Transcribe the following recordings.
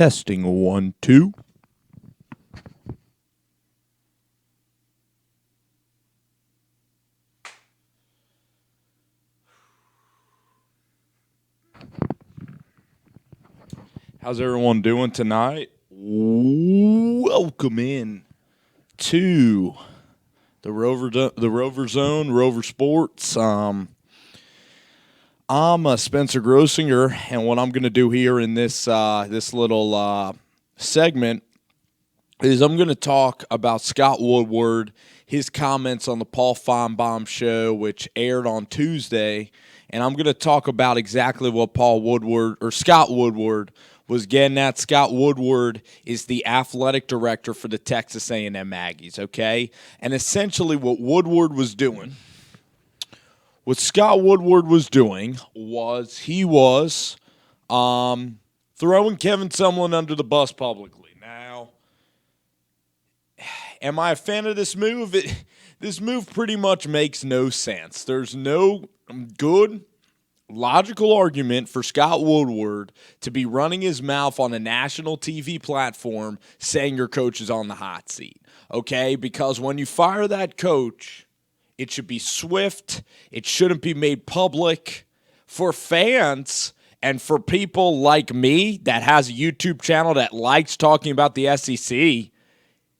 Testing 1, 2. How's everyone doing tonight? Welcome in to the Rover Zone, Rover Sports. I'm Spencer Grossinger, and what I'm going to do here in this little segment is I'm going to talk about Scott Woodward, his comments on the Paul Feinbaum show, which aired on Tuesday, and I'm going to talk about exactly what Scott Woodward was getting at. Scott Woodward is the athletic director for the Texas A&M Aggies, okay? And essentially what Scott Woodward was doing was he was throwing Kevin Sumlin under the bus publicly. Now, am I a fan of this move? This move pretty much makes no sense. There's no good logical argument for Scott Woodward to be running his mouth on a national TV platform saying your coach is on the hot seat, okay? Because when you fire that coach, it should be swift. It shouldn't be made public. For fans and for people like me that has a YouTube channel that likes talking about the SEC,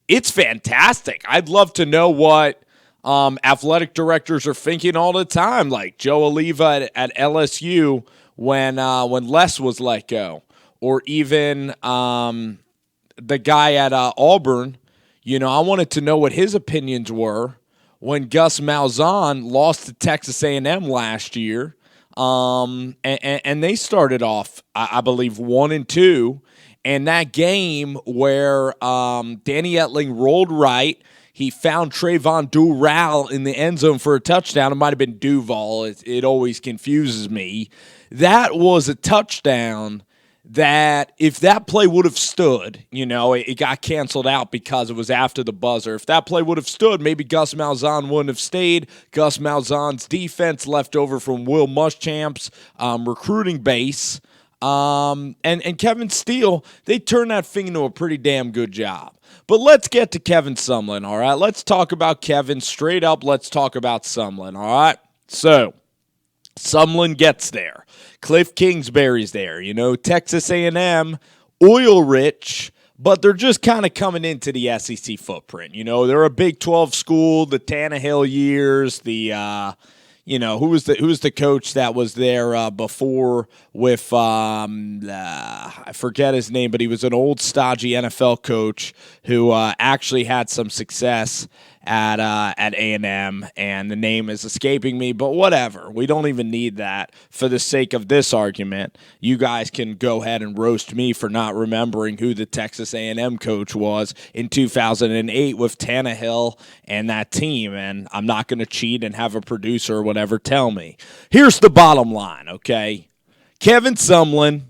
it's fantastic. I'd love to know what athletic directors are thinking all the time, like Joe Oliva at LSU when Les was let go, or even the guy at Auburn. You know, I wanted to know what his opinions were when Gus Malzahn lost to Texas A&M last year, and they started off, I believe, 1-2, and that game where Danny Etling rolled right. He found Trayvon Dural in the end zone for a touchdown. It might have been Duval. It always confuses me. That was a touchdown that if that play would have stood, you know, it got canceled out because it was after the buzzer. If that play would have stood, maybe Gus Malzahn wouldn't have stayed. Gus Malzahn's defense left over from Will Muschamp's recruiting base. And Kevin Steele, they turned that thing into a pretty damn good job. But let's get to Kevin Sumlin, all right? Let's talk about Kevin straight up. Let's talk about Sumlin, all right? So, Sumlin gets there. Cliff Kingsbury's there. You know, Texas A&M, oil-rich, but they're just kind of coming into the SEC footprint. You know, they're a Big 12 school, the Tannehill years, who was the coach that was there before with I forget his name, but he was an old stodgy NFL coach who actually had some success at A&M, and the name is escaping me, but whatever. We don't even need that for the sake of this argument. You guys can go ahead and roast me for not remembering who the Texas A&M coach was in 2008 with Tannehill and that team, and I'm not going to cheat and have a producer or whatever tell me. Here's the bottom line, okay? Kevin Sumlin,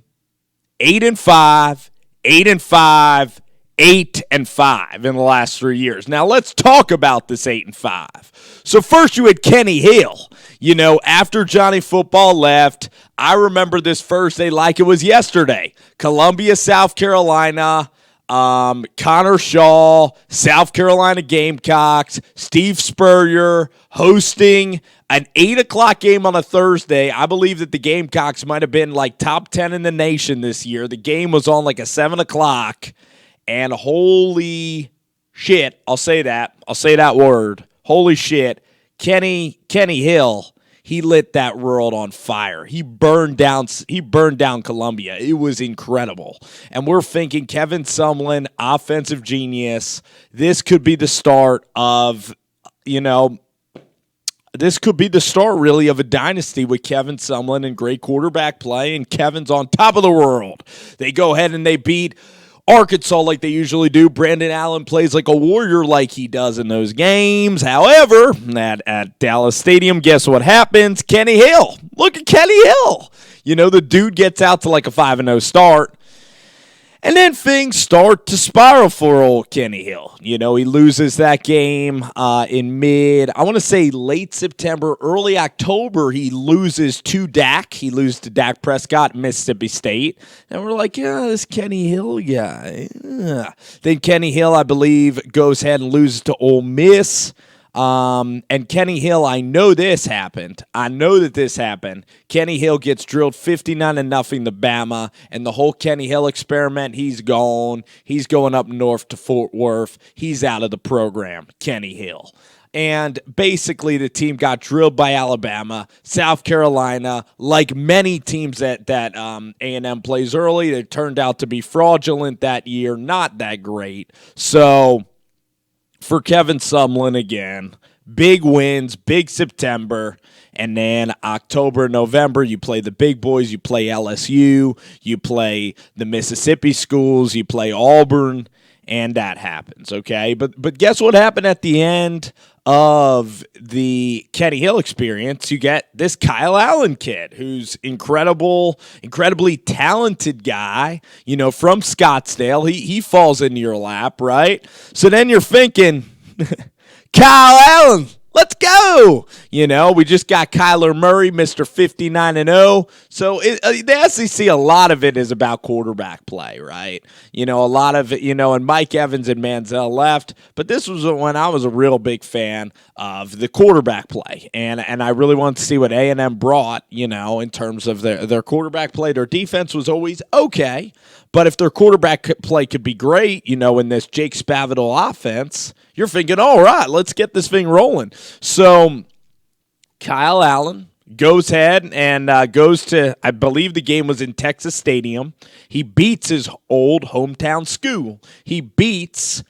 8-5, 8-5, 8-5 in the last 3 years. Now let's talk about this 8-5. So first you had Kenny Hill. You know, after Johnny Football left, I remember this Thursday like it was yesterday. Columbia, South Carolina, Connor Shaw, South Carolina Gamecocks, Steve Spurrier hosting an 8 o'clock game on a Thursday. I believe that the Gamecocks might have been like top 10 in the nation this year. The game was on like a 7 o'clock. And holy shit, I'll say that word. Holy shit, Kenny Hill, he lit that world on fire. He burned down Columbia. It was incredible. And we're thinking Kevin Sumlin, offensive genius. This could be the start of, this could be the start really of a dynasty with Kevin Sumlin and great quarterback play, and Kevin's on top of the world. They go ahead and they beat Arkansas like they usually do. Brandon Allen plays like a warrior like he does in those games. However, at Dallas Stadium, guess what happens? Kenny Hill. Look at Kenny Hill. You know, the dude gets out to like a 5-0 start. And then things start to spiral for old Kenny Hill. You know, he loses that game I want to say late September, early October, he loses to Dak. He loses to Dak Prescott, Mississippi State. And we're like, yeah, this Kenny Hill guy. Yeah. Then Kenny Hill, I believe, goes ahead and loses to Ole Miss. And Kenny Hill, I know this happened. I know that this happened. Kenny Hill gets drilled 59-0 to Bama, and the whole Kenny Hill experiment, he's gone. He's going up north to Fort Worth. He's out of the program, Kenny Hill. And basically the team got drilled by Alabama, South Carolina, like many teams that A&M plays early. They turned out to be fraudulent that year, not that great. So for Kevin Sumlin again, big wins, big September, and then October, November, you play the big boys, you play LSU, you play the Mississippi schools, you play Auburn, and that happens, okay? But guess what happened at the end of the Kenny Hill experience? You get this Kyle Allen kid who's incredibly talented guy, you know, from Scottsdale. He falls into your lap, right? So then you're thinking, Kyle Allen, let's go. You know, we just got Kyler Murray, Mr. 59-0. So the SEC, a lot of it is about quarterback play, right? You know, a lot of it, you know, and Mike Evans and Manziel left. But this was when I was a real big fan of the quarterback play. And I really wanted to see what A&M brought, you know, in terms of their quarterback play. Their defense was always okay. But if their quarterback play could be great, you know, in this Jake Spavital offense, you're thinking, all right, let's get this thing rolling. So Kyle Allen goes ahead and goes to, I believe the game was in Texas Stadium. He beats his old hometown school. He beats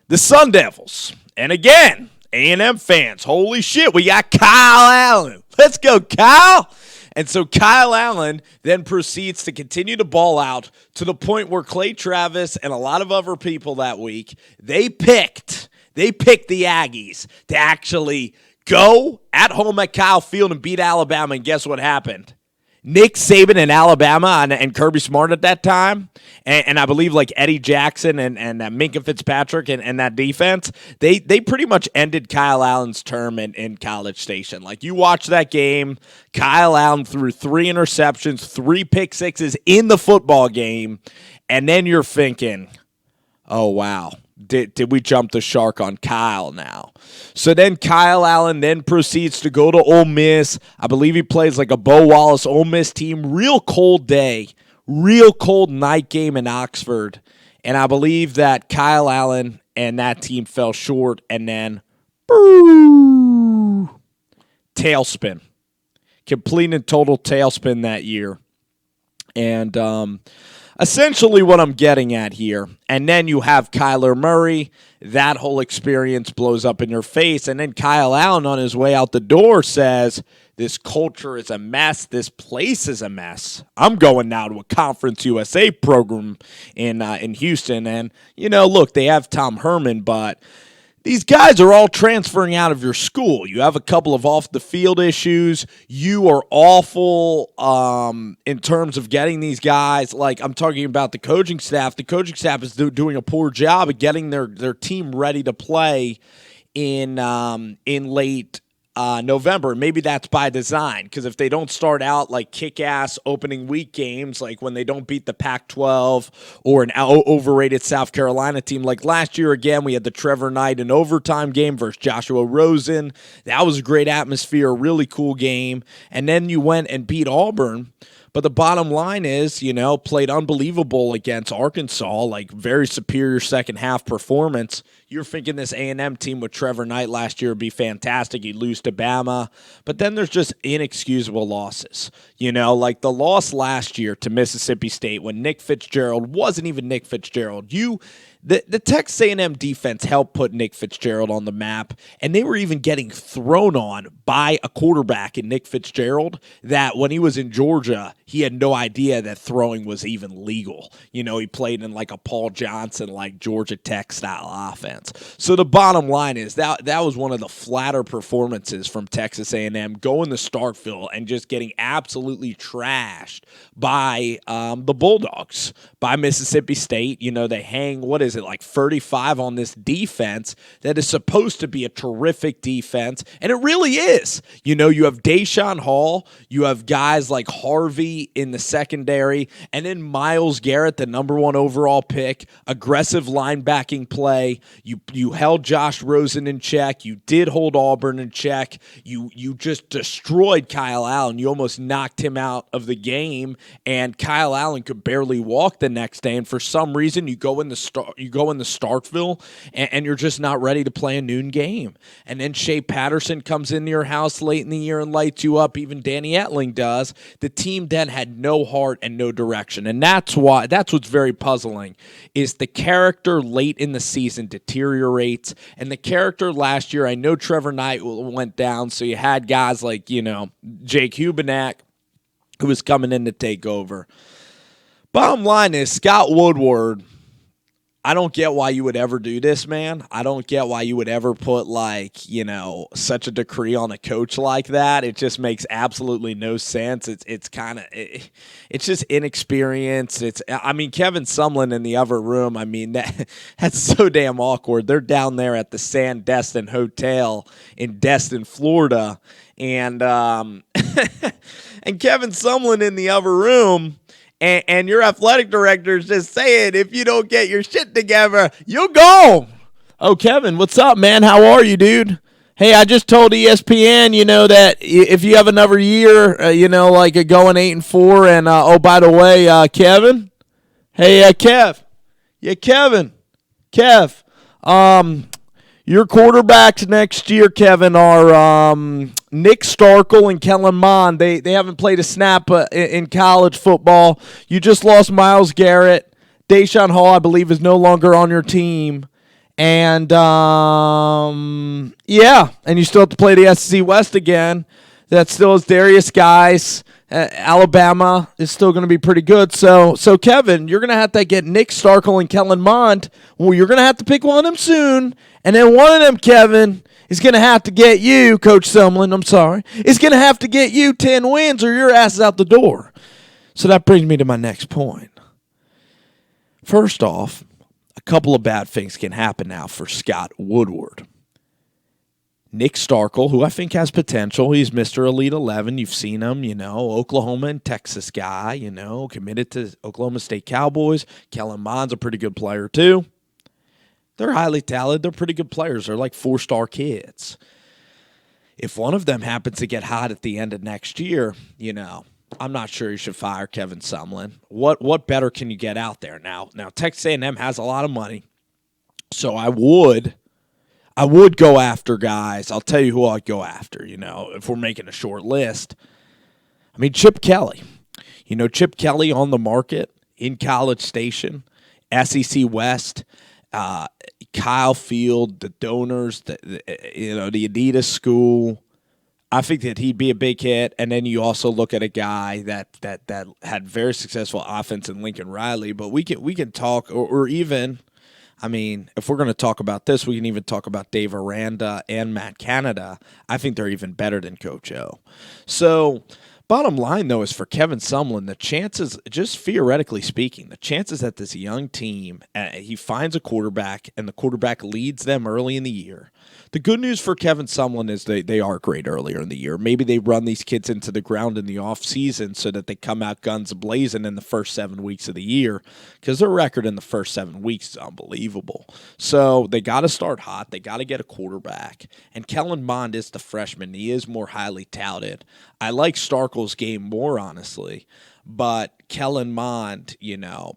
the Sun Devils. And again, A&M fans, holy shit, we got Kyle Allen. Let's go, Kyle. And so Kyle Allen then proceeds to continue to ball out to the point where Clay Travis and a lot of other people that week, they picked the Aggies to actually go at home at Kyle Field and beat Alabama. And guess what happened? Nick Saban in Alabama and Kirby Smart at that time, and I believe like Eddie Jackson and Minka Fitzpatrick and that defense, they pretty much ended Kyle Allen's term in College Station. Like, you watch that game, Kyle Allen threw 3 interceptions, 3 pick sixes in the football game, and then you're thinking, oh, wow. Did we jump the shark on Kyle now? So then Kyle Allen then proceeds to go to Ole Miss. I believe he plays like a Bo Wallace Ole Miss team. Real cold day. Real cold night game in Oxford. And I believe that Kyle Allen and that team fell short. And then, tailspin. Complete and total tailspin that year. And essentially what I'm getting at here, and then you have Kyler Murray, that whole experience blows up in your face, and then Kyle Allen on his way out the door says, this culture is a mess, this place is a mess. I'm going now to a Conference USA program in Houston, and, you know, look, they have Tom Herman, but these guys are all transferring out of your school. You have a couple of off-the-field issues. You are awful in terms of getting these guys. Like, I'm talking about the coaching staff. The coaching staff is doing a poor job of getting their team ready to play in late November. Maybe that's by design, because if they don't start out like kick-ass opening week games, like when they don't beat the Pac-12 or an overrated South Carolina team, like last year again, we had the Trevor Knight in overtime game versus Joshua Rosen. That was a great atmosphere, a really cool game. And then you went and beat Auburn. But the bottom line is, you know, played unbelievable against Arkansas, like very superior second half performance. You're thinking this A&M team with Trevor Knight last year would be fantastic. He'd lose to Bama. But then there's just inexcusable losses. You know, like the loss last year to Mississippi State when Nick Fitzgerald wasn't even Nick Fitzgerald. The Texas A&M defense helped put Nick Fitzgerald on the map, and they were even getting thrown on by a quarterback in Nick Fitzgerald that when he was in Georgia, he had no idea that throwing was even legal. You know, he played in like a Paul Johnson, like Georgia Tech style offense. So the bottom line is that was one of the flatter performances from Texas A&M, going to Starkville and just getting absolutely trashed by the Bulldogs, by Mississippi State. You know, they hang, what is it, like 35 on this defense that is supposed to be a terrific defense, and it really is. You know, you have Deshaun Hall, you have guys like Harvey in the secondary, and then Myles Garrett, the number 1 overall pick, aggressive linebacking play. You held Josh Rosen in check. You did hold Auburn in check. You just destroyed Kyle Allen. You almost knocked him out of the game, and Kyle Allen could barely walk the next day. And for some reason, you go into Starkville, and you're just not ready to play a noon game. And then Shea Patterson comes into your house late in the year and lights you up. Even Danny Etling does. The team then had no heart and no direction, and that's what's very puzzling. Is the character late in the season deteriorates, and the character last year. I know Trevor Knight went down, so you had guys like, you know, Jake Hubenak, who was coming in to take over. Bottom line is, Scott Woodward, I don't get why you would ever do this, man. I don't get why you would ever put, like, you know, such a decree on a coach like that. It just makes absolutely no sense. It's kind of, it's just inexperience. I mean, Kevin Sumlin in the other room, I mean, that's so damn awkward. They're down there at the Sandestin Hotel in Destin, Florida, and and Kevin Sumlin in the other room. And your athletic director is just saying, if you don't get your shit together, you'll go. Oh, Kevin, what's up, man? How are you, dude? Hey, I just told ESPN, you know, that if you have another year, you know, like going 8-4, and oh, by the way, Kevin. Hey, Kev. Yeah, Kev. Your quarterbacks next year, Kevin, are Nick Starkel and Kellen Mond. They haven't played a snap in college football. You just lost Myles Garrett. Deshaun Hall, I believe, is no longer on your team. And, yeah, and you still have to play the SEC West again. That still is Darius Guice. Alabama is still going to be pretty good. So Kevin, you're going to have to get Nick Starkel and Kellen Mond. Well, you're going to have to pick one of them soon. And then one of them, Kevin, is going to have to get you, Coach Sumlin, is going to have to get you 10 wins or your ass is out the door. So that brings me to my next point. First off, a couple of bad things can happen now for Scott Woodward. Nick Starkel, who I think has potential. He's Mr. Elite 11. You've seen him, you know, Oklahoma and Texas guy, you know, committed to Oklahoma State Cowboys. Kellen Mond's a pretty good player, too. They're highly talented. They're pretty good players. They're like 4-star kids. If one of them happens to get hot at the end of next year, you know, I'm not sure you should fire Kevin Sumlin. What better can you get out there now? Now, Texas A&M has a lot of money, so I would go after guys. I'll tell you who I'd go after, you know, if we're making a short list. I mean, Chip Kelly. You know, Chip Kelly on the market in College Station, SEC West, Kyle Field, the donors, the Adidas school. I think that he'd be a big hit. And then you also look at a guy that had very successful offense in Lincoln Riley. But we can talk, or even, I mean, if we're going to talk about this, we can even talk about Dave Aranda and Matt Canada. I think they're even better than Coach O. So bottom line, though, is for Kevin Sumlin, the chances, just theoretically speaking, the chances that this young team, he finds a quarterback and the quarterback leads them early in the year. The good news for Kevin Sumlin is they are great earlier in the year. Maybe they run these kids into the ground in the offseason so that they come out guns blazing in the first 7 weeks of the year, because their record in the first 7 weeks is unbelievable. So they got to start hot. They got to get a quarterback. And Kellen Mond is the freshman. He is more highly touted. I like Starkel's game more, honestly. But Kellen Mond, you know,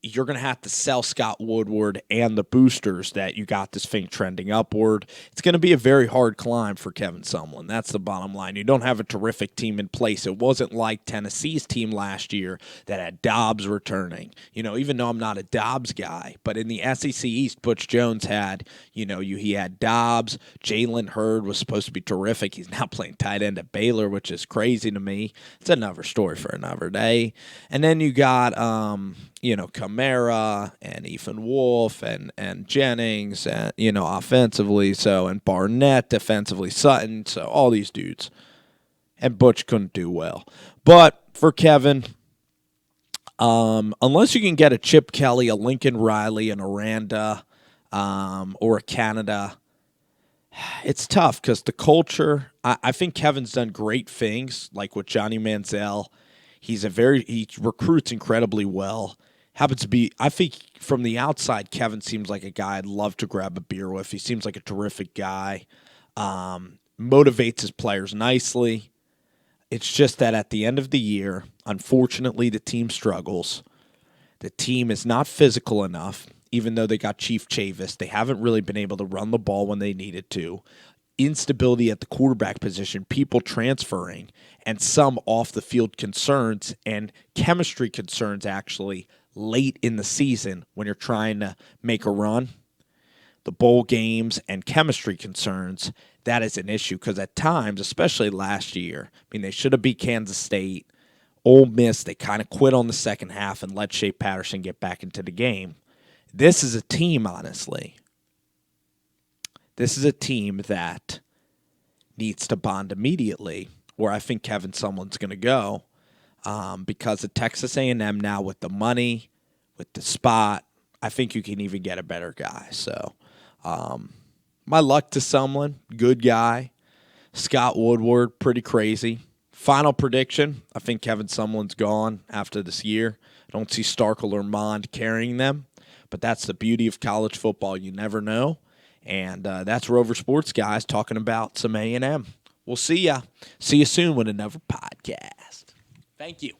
you're going to have to sell Scott Woodward and the boosters that you got this thing trending upward. It's going to be a very hard climb for Kevin Sumlin. That's the bottom line. You don't have a terrific team in place. It wasn't like Tennessee's team last year that had Dobbs returning. Even though I'm not a Dobbs guy, but in the SEC East, Butch Jones had, he had Dobbs. Jalen Hurd was supposed to be terrific. He's now playing tight end at Baylor, which is crazy to me. It's another story for another day. And then you got, Kamara and Ethan Wolf and Jennings, and, offensively, and Barnett defensively, Sutton, so all these dudes. And Butch couldn't do well. But for Kevin, unless you can get a Chip Kelly, a Lincoln Riley, an Aranda, or a Canada, it's tough because the culture, I think Kevin's done great things, like with Johnny Manziel. He recruits incredibly well. Happens to be, I think from the outside, Kevin seems like a guy I'd love to grab a beer with. He seems like a terrific guy. Motivates his players nicely. It's just that at the end of the year, unfortunately, the team struggles. The team is not physical enough, even though they got Chief Chavis. They haven't really been able to run the ball when they needed to. Instability at the quarterback position, people transferring, and some off-the-field concerns and chemistry concerns, actually, late in the season when you're trying to make a run. The bowl games and chemistry concerns, that is an issue because at times, especially last year, they should have beat Kansas State. Ole Miss, they kind of quit on the second half and let Shea Patterson get back into the game. This is a team, honestly. This is a team that needs to bond immediately, where I think Kevin Sumlin's going to go, because of Texas A&M now with the money, with the spot. I think you can even get a better guy. So, my luck to Sumlin, good guy. Scott Woodward, pretty crazy. Final prediction, I think Kevin Sumlin's gone after this year. I don't see Starkel or Mond carrying them, but that's the beauty of college football. You never know. And that's Rover Sports guys talking about some A&M. We'll see ya. See you soon with another podcast. Thank you.